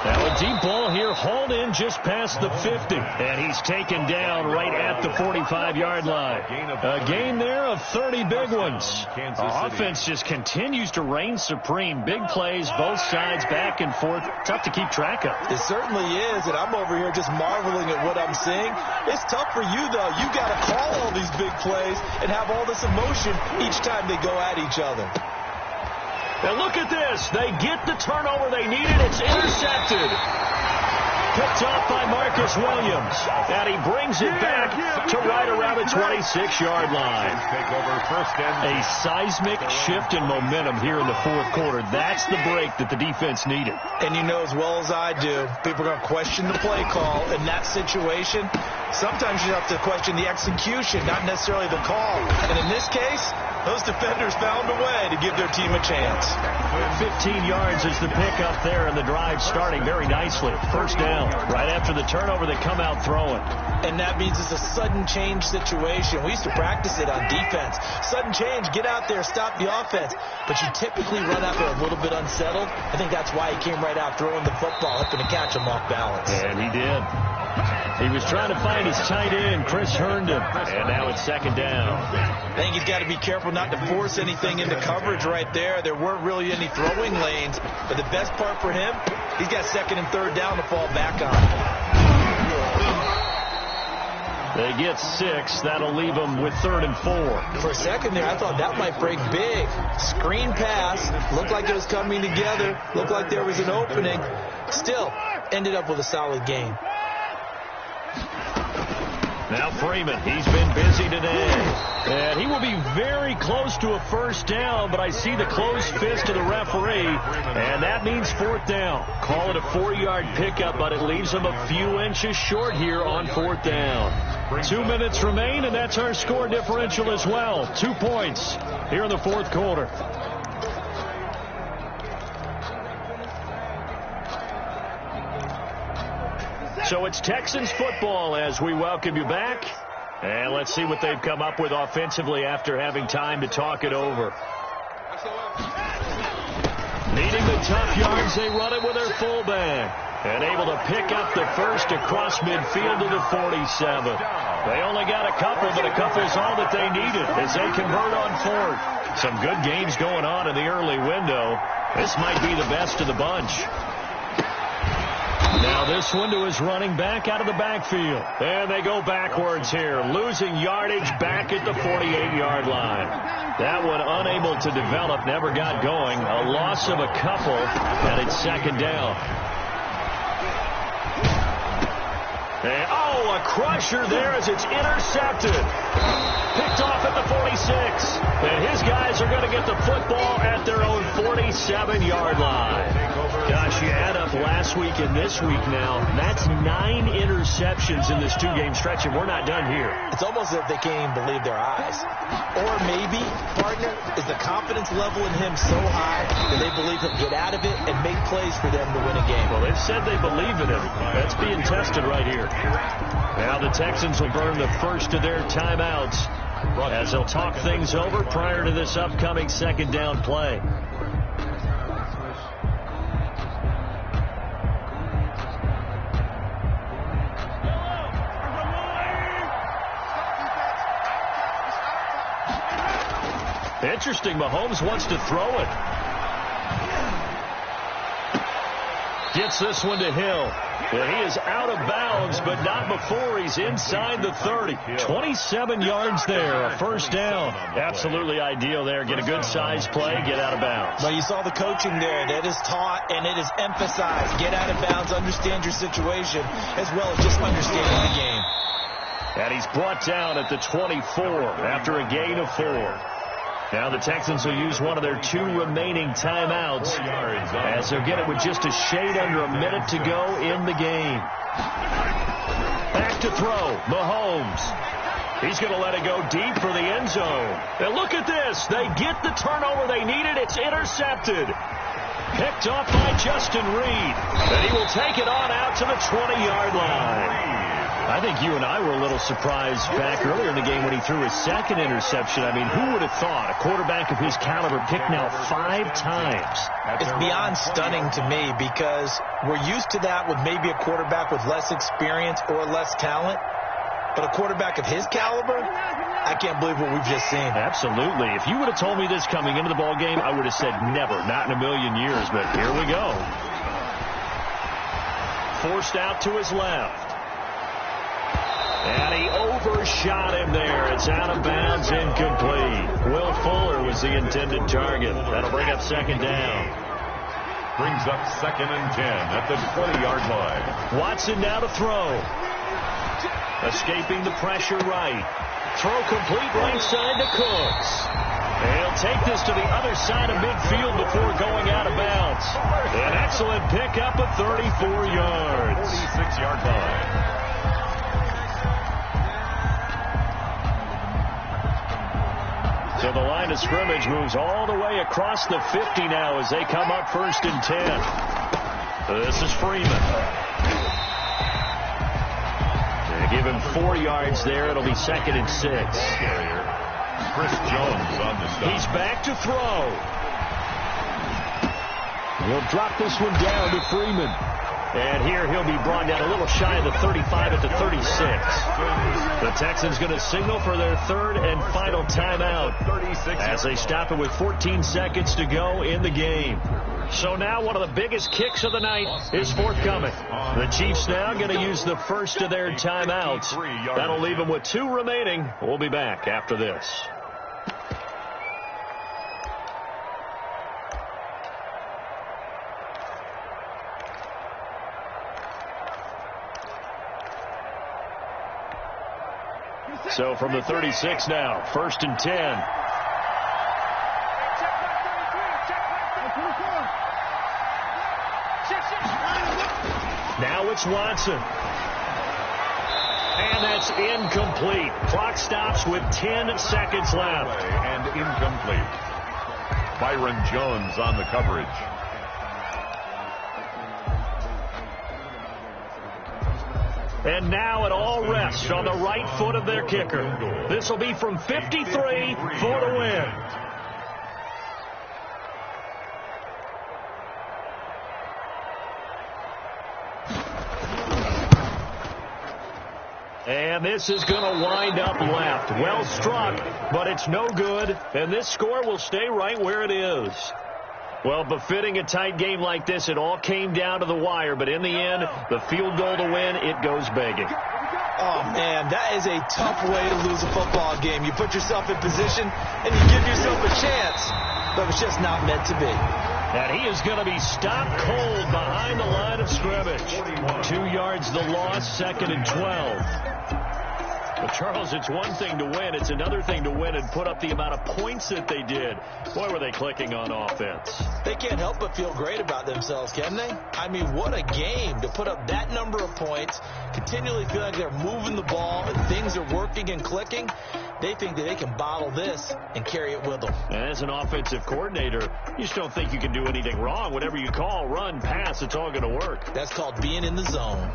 Now a deep ball here, hauled in just past the 50. And he's taken down right at the 45-yard line. A gain there of 30 big ones. Our offense just continues to reign supreme. Big plays, both sides, back and forth. Tough to keep track of. It certainly is, and I'm over here just marveling at what I'm seeing. It's tough for you, though. You got to call all these big plays and have all this emotion each time they go at each other. And look at this. They get the turnover they needed. It's intercepted. Picked off by Marcus Williams. And he brings it back to right around the 26-yard line. A seismic shift in momentum here in the fourth quarter. That's the break that the defense needed. And you know as well as I do, people are going to question the play call in that situation. Sometimes you have to question the execution, not necessarily the call. And in this case, those defenders found a way to give their team a chance. 15 yards is the pickup there, and the drive starting very nicely. First down. Right after the turnover, they come out throwing. And that means it's a sudden change situation. We used to practice it on defense. Sudden change, get out there, stop the offense. But you typically run out there a little bit unsettled. I think that's why he came right out throwing the football, hoping to catch him off balance. And he did. He was trying to find his tight end, Chris Herndon. And now it's second down. I think he's got to be careful not to force anything into coverage right there. There weren't really any throwing lanes. But the best part for him, he's got second and third down to fall back on. They get 6. That'll leave them with 3rd and 4. For a second there, I thought that might break big. Screen pass. Looked like it was coming together. Looked like there was an opening. Still, ended up with a solid game. Now Freeman, he's been busy today. And he will be very close to a first down, but I see the closed fist of the referee, and that means 4th down. Call it a 4-yard pickup, but it leaves them a few inches short here on 4th down. 2 minutes remain, and that's our score differential as well. 2 points here in the fourth quarter. So it's Texans football as we welcome you back. And let's see what they've come up with offensively after having time to talk it over. Needing the tough yards, they run it with their fullback. And able to pick up the first across midfield to the 47. They only got a couple, but a couple's all that they needed as they convert on 4th. Some good games going on in the early window. This might be the best of the bunch. Now this one to his running back out of the backfield. And they go backwards here, losing yardage back at the 48-yard line. That one unable to develop, never got going. A loss of a couple, and it's second down. And, a crusher there as it's intercepted. Picked off at the 46. And his guys are going to get the football at their own 47-yard line. Gosh, you add up last week and this week now. That's 9 interceptions in this 2-game stretch, and we're not done here. It's almost as if they can't even believe their eyes. Or maybe, partner, is the confidence level in him so high that they believe he'll get out of it and make plays for them to win a game. Well, they've said they believe in him. That's being tested right here. Now the Texans will burn the first of their timeouts as they'll talk things over prior to this upcoming second down play. Interesting, Mahomes wants to throw it. Gets this one to Hill. And he is out of bounds, but not before he's inside the 30. 27 yards there, a first down. Absolutely ideal there. Get a good size play, get out of bounds. Well, you saw the coaching there. That is taught and it is emphasized. Get out of bounds, understand your situation, as well as just understanding the game. And he's brought down at the 24 after a gain of 4. Now the Texans will use one of their 2 remaining timeouts as they'll get it with just a shade under a minute to go in the game. Back to throw, Mahomes. He's going to let it go deep for the end zone. And look at this. They get the turnover they needed. It's intercepted. Picked off by Justin Reed. And he will take it on out to the 20-yard line. I think you and I were a little surprised back earlier in the game when he threw his second interception. I mean, who would have thought a quarterback of his caliber picked now 5 times? It's beyond stunning to me because we're used to that with maybe a quarterback with less experience or less talent. But a quarterback of his caliber, I can't believe what we've just seen. Absolutely. If you would have told me this coming into the ball game, I would have said never, not in a million years. But here we go. Forced out to his left. And he overshot him there. It's out of bounds, incomplete. Will Fuller was the intended target. That'll bring up second down. Brings up 2nd and 10 at the 20-yard line. Watson now to throw. Escaping the pressure right. Throw complete right side to Cooks. He'll take this to the other side of midfield before going out of bounds. An excellent pickup of 34 yards. 46-yard line. So the line of scrimmage moves all the way across the 50 now as they come up 1st and 10. This is Freeman. They give him 4 yards there. It'll be 2nd and 6. Chris Jones on the stop. He's back to throw. He'll drop this one down to Freeman. And here he'll be brought down a little shy of the 35 at the 36. The Texans going to signal for their 3rd and final timeout as they stop it with 14 seconds to go in the game. So now one of the biggest kicks of the night is forthcoming. The Chiefs now going to use the first of their timeouts. That'll leave them with 2 remaining. We'll be back after this. So from the 36 now, 1st and 10. Now it's Watson. And that's incomplete. Clock stops with 10 seconds left. And incomplete. Byron Jones on the coverage. And now it all rests on the right foot of their kicker. This will be from 53 for the win. And this is going to wind up left. Well struck, but it's no good. And this score will stay right where it is. Well, befitting a tight game like this, it all came down to the wire. But in the end, the field goal to win, it goes begging. Oh, man, that is a tough way to lose a football game. You put yourself in position, and you give yourself a chance. But it's just not meant to be. And he is going to be stopped cold behind the line of scrimmage. 2 yards the loss, 2nd and 12. But, Charles, it's one thing to win. It's another thing to win and put up the amount of points that they did. Boy, were they clicking on offense. They can't help but feel great about themselves, can they? I mean, what a game to put up that number of points, continually feel like they're moving the ball and things are working and clicking. They think that they can bottle this and carry it with them. And as an offensive coordinator, you just don't think you can do anything wrong. Whatever you call, run, pass, it's all going to work. That's called being in the zone.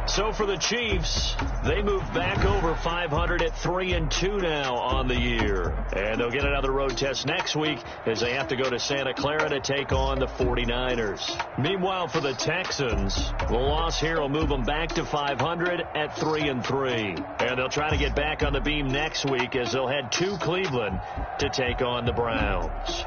So for the Chiefs, they move back over 500 at 3-2 now on the year. And they'll get another road test next week as they have to go to Santa Clara to take on the 49ers. Meanwhile, for the Texans, the loss here will move them back to 500 at 3-3. And they'll try to get back on the beam next week as they'll head to Cleveland to take on the Browns.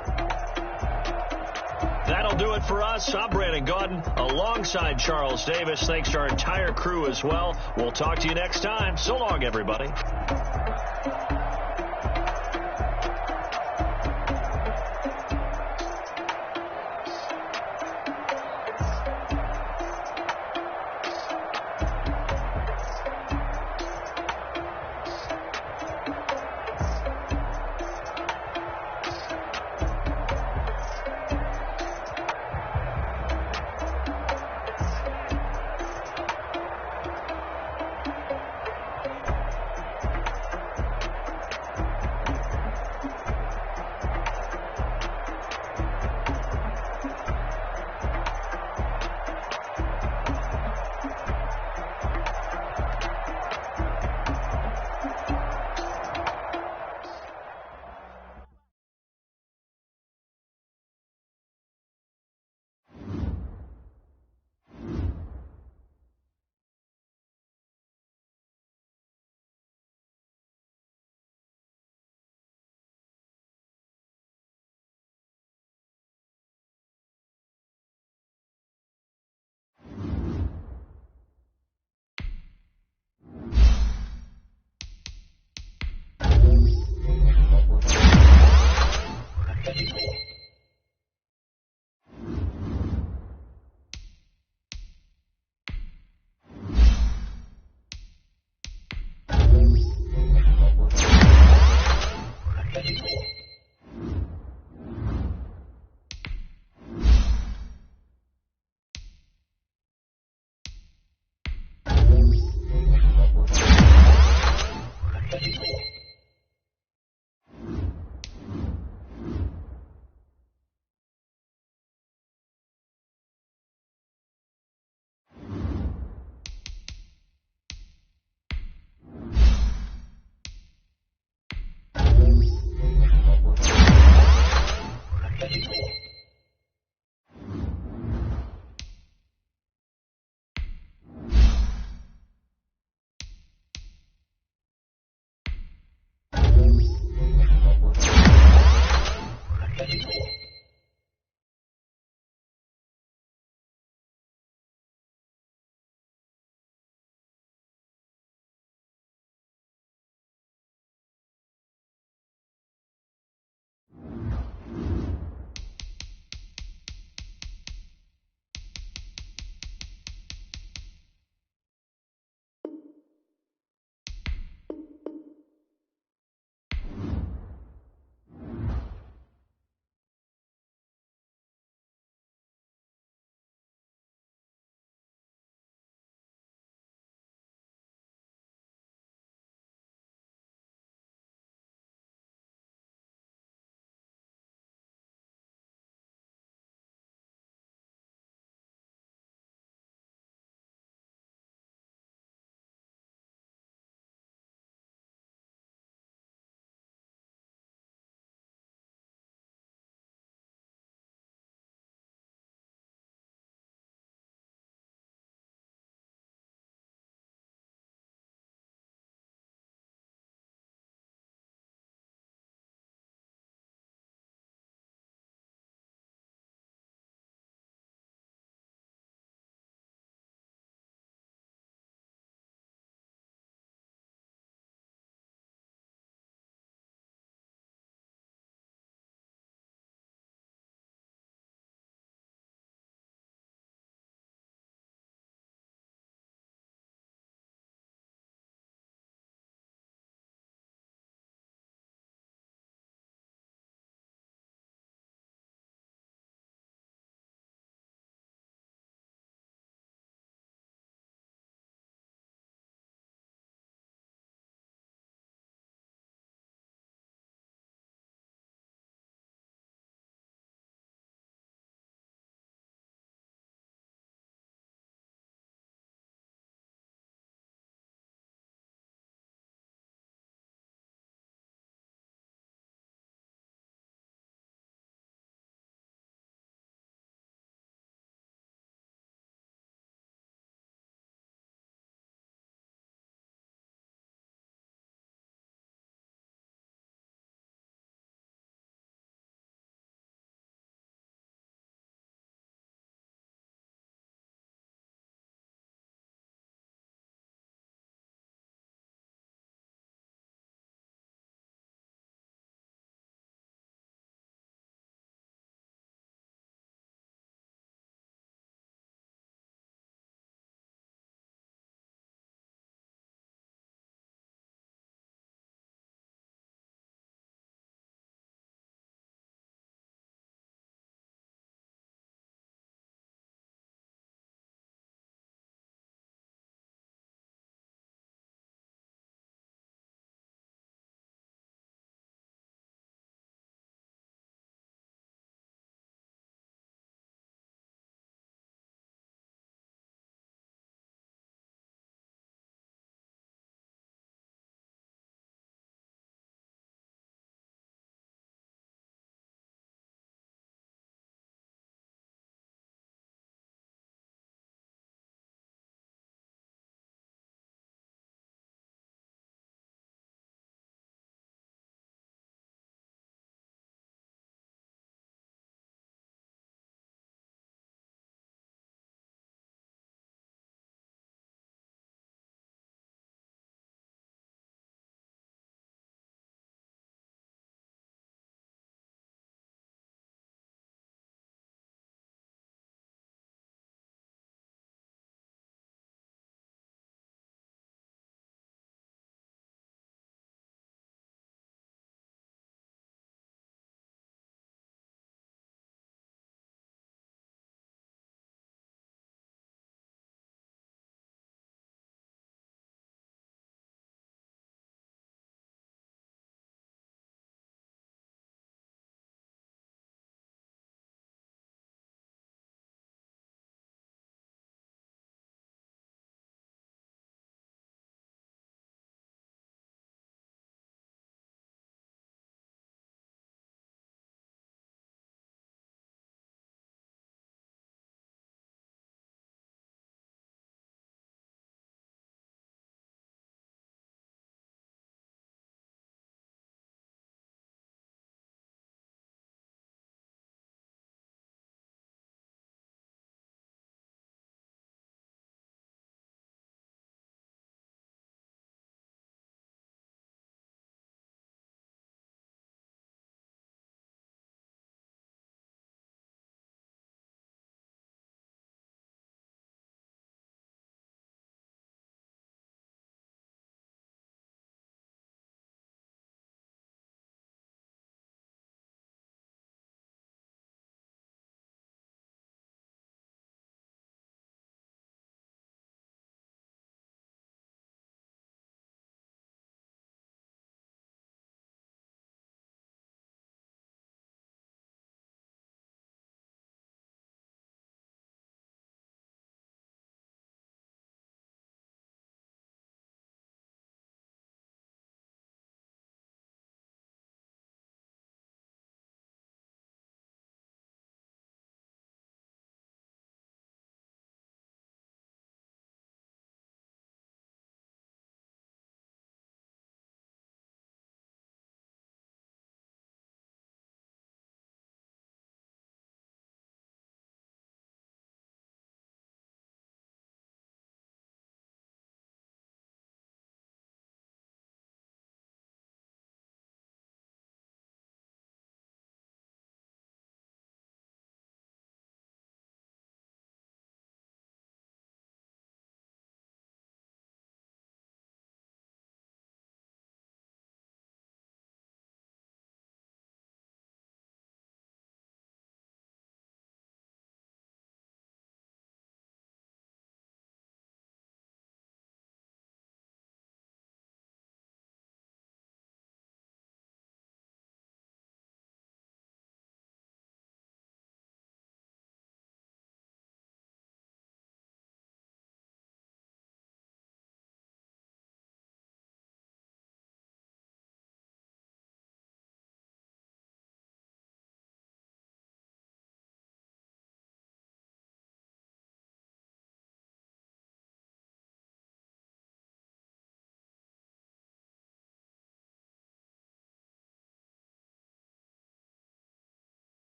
That'll do it for us. I'm Brandon Gaudin alongside Charles Davis. Thanks to our entire crew as well. We'll talk to you next time. So long, everybody.